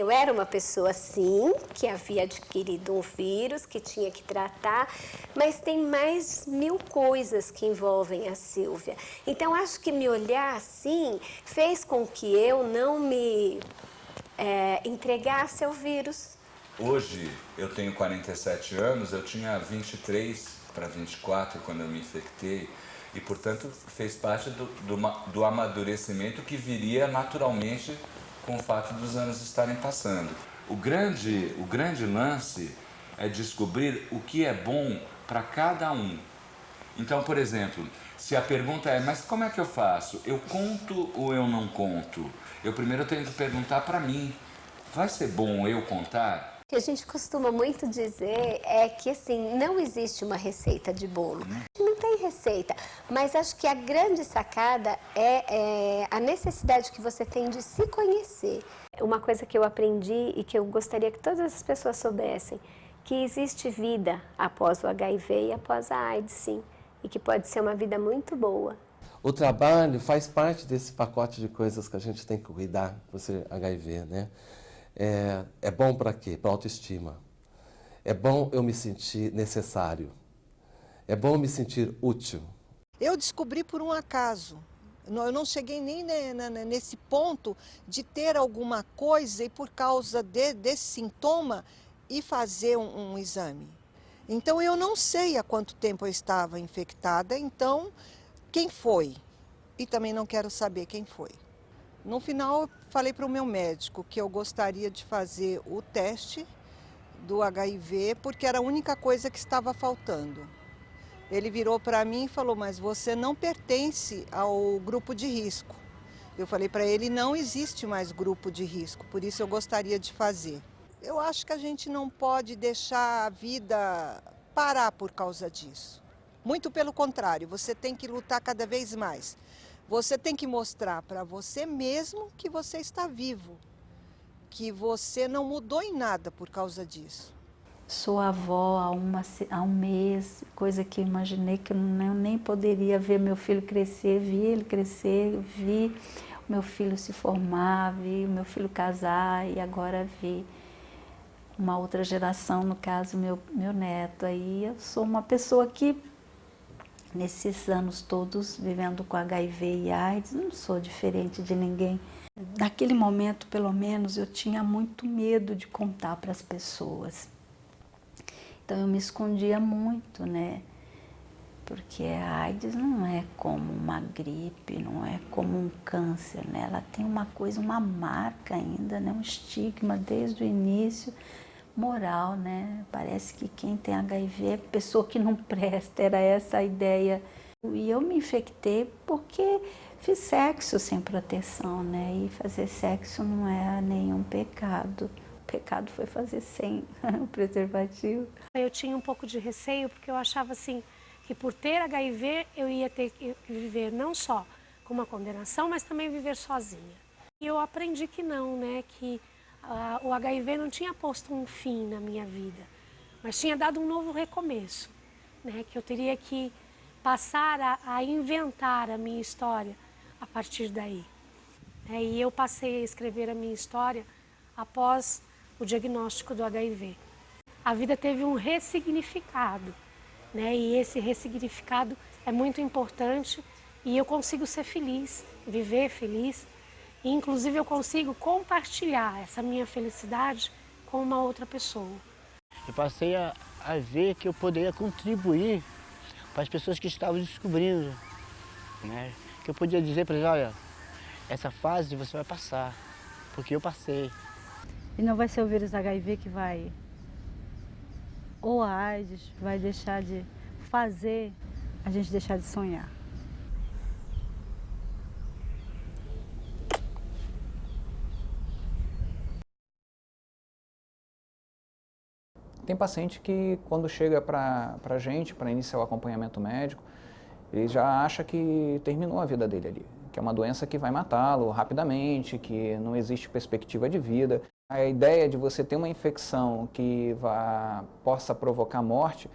Eu era uma pessoa, sim, que havia adquirido um vírus, que tinha que tratar, mas tem mais 1000 coisas que envolvem a Sílvia. Então, acho que me olhar assim fez com que eu não me entregasse ao vírus. Hoje, eu tenho 47 anos, eu tinha 23 para 24 quando eu me infectei. E, portanto, fez parte do amadurecimento que viria naturalmente com o fato dos anos estarem passando. O grande lance é descobrir o que é bom para cada um. Então, por exemplo, se a pergunta é, mas como é que eu faço? Eu conto ou eu não conto? Eu primeiro tenho que perguntar para mim, vai ser bom eu contar? O que a gente costuma muito dizer é que, assim, não existe uma receita de bolo. Não tem receita, mas acho que a grande sacada é a necessidade que você tem de se conhecer. Uma coisa que eu aprendi e que eu gostaria que todas as pessoas soubessem, que existe vida após o HIV e após a AIDS, sim, e que pode ser uma vida muito boa. O trabalho faz parte desse pacote de coisas que a gente tem que cuidar por ser HIV, né? É bom para quê? Para autoestima. É bom eu me sentir necessário. É bom eu me sentir útil. Eu descobri por um acaso. Eu não cheguei nem nesse ponto de ter alguma coisa e por causa desse sintoma ir fazer um exame. Então eu não sei há quanto tempo eu estava infectada, então quem foi? E também não quero saber quem foi. No final, eu falei para o meu médico que eu gostaria de fazer o teste do HIV, porque era a única coisa que estava faltando. Ele virou para mim e falou, mas você não pertence ao grupo de risco. Eu falei para ele, não existe mais grupo de risco, por isso eu gostaria de fazer. Eu acho que a gente não pode deixar a vida parar por causa disso. Muito pelo contrário, você tem que lutar cada vez mais. Você tem que mostrar para você mesmo que você está vivo, que você não mudou em nada por causa disso. Sou avó há um mês, coisa que eu imaginei que eu nem poderia ver meu filho crescer, vi ele crescer, vi o meu filho se formar, vi o meu filho casar e agora vi uma outra geração, no caso meu neto. Aí eu sou uma pessoa que, nesses anos todos vivendo com HIV e AIDS, não sou diferente de ninguém. Naquele momento, pelo menos, eu tinha muito medo de contar para as pessoas. Então eu me escondia muito, né? Porque a AIDS não é como uma gripe, não é como um câncer, né? Ela tem uma coisa, uma marca ainda, né? Um estigma desde o início, moral, né? Parece que quem tem HIV é pessoa que não presta, era essa a ideia. E eu me infectei porque fiz sexo sem proteção, né? E fazer sexo não é nenhum pecado. O pecado foi fazer sem o preservativo. Eu tinha um pouco de receio porque eu achava assim que por ter HIV eu ia ter que viver não só com uma condenação, mas também viver sozinha. E eu aprendi que não, né? Que o HIV não tinha posto um fim na minha vida, mas tinha dado um novo recomeço, né? Que eu teria que passar a inventar a minha história a partir daí. E eu passei a escrever a minha história após o diagnóstico do HIV. A vida teve um ressignificado, né? E esse ressignificado é muito importante e eu consigo ser feliz, viver feliz. E, inclusive, eu consigo compartilhar essa minha felicidade com uma outra pessoa. Eu passei a ver que eu poderia contribuir para as pessoas que estavam descobrindo, né? Que eu podia dizer para eles, olha, essa fase você vai passar, porque eu passei. E não vai ser o vírus HIV que vai, ou a AIDS, vai deixar de fazer a gente deixar de sonhar. Tem paciente que, quando chega para a gente, para iniciar o acompanhamento médico, ele já acha que terminou a vida dele ali, que é uma doença que vai matá-lo rapidamente, que não existe perspectiva de vida. A ideia de você ter uma infecção que possa provocar morte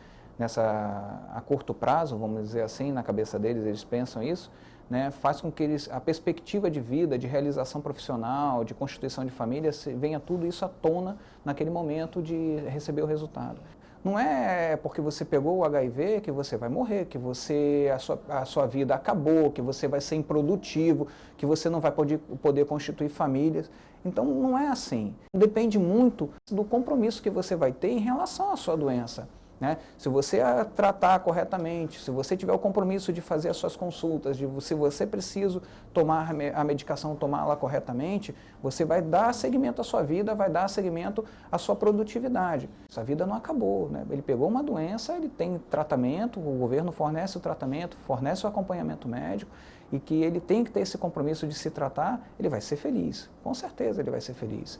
a curto prazo, vamos dizer assim, na cabeça deles, eles pensam isso, né, faz com que a perspectiva de vida, de realização profissional, de constituição de família, venha tudo isso à tona naquele momento de receber o resultado. Não é porque você pegou o HIV que você vai morrer, que a sua vida acabou, que você vai ser improdutivo, que você não vai poder constituir famílias. Então não é assim. Depende muito do compromisso que você vai ter em relação à sua doença. Né? Se você a tratar corretamente, se você tiver o compromisso de fazer as suas consultas, se você precisa tomar a medicação, tomá-la corretamente, você vai dar seguimento à sua vida, vai dar seguimento à sua produtividade. Essa vida não acabou, né? Ele pegou uma doença, ele tem tratamento, o governo fornece o tratamento, fornece o acompanhamento médico, e que ele tem que ter esse compromisso de se tratar, ele vai ser feliz, com certeza ele vai ser feliz.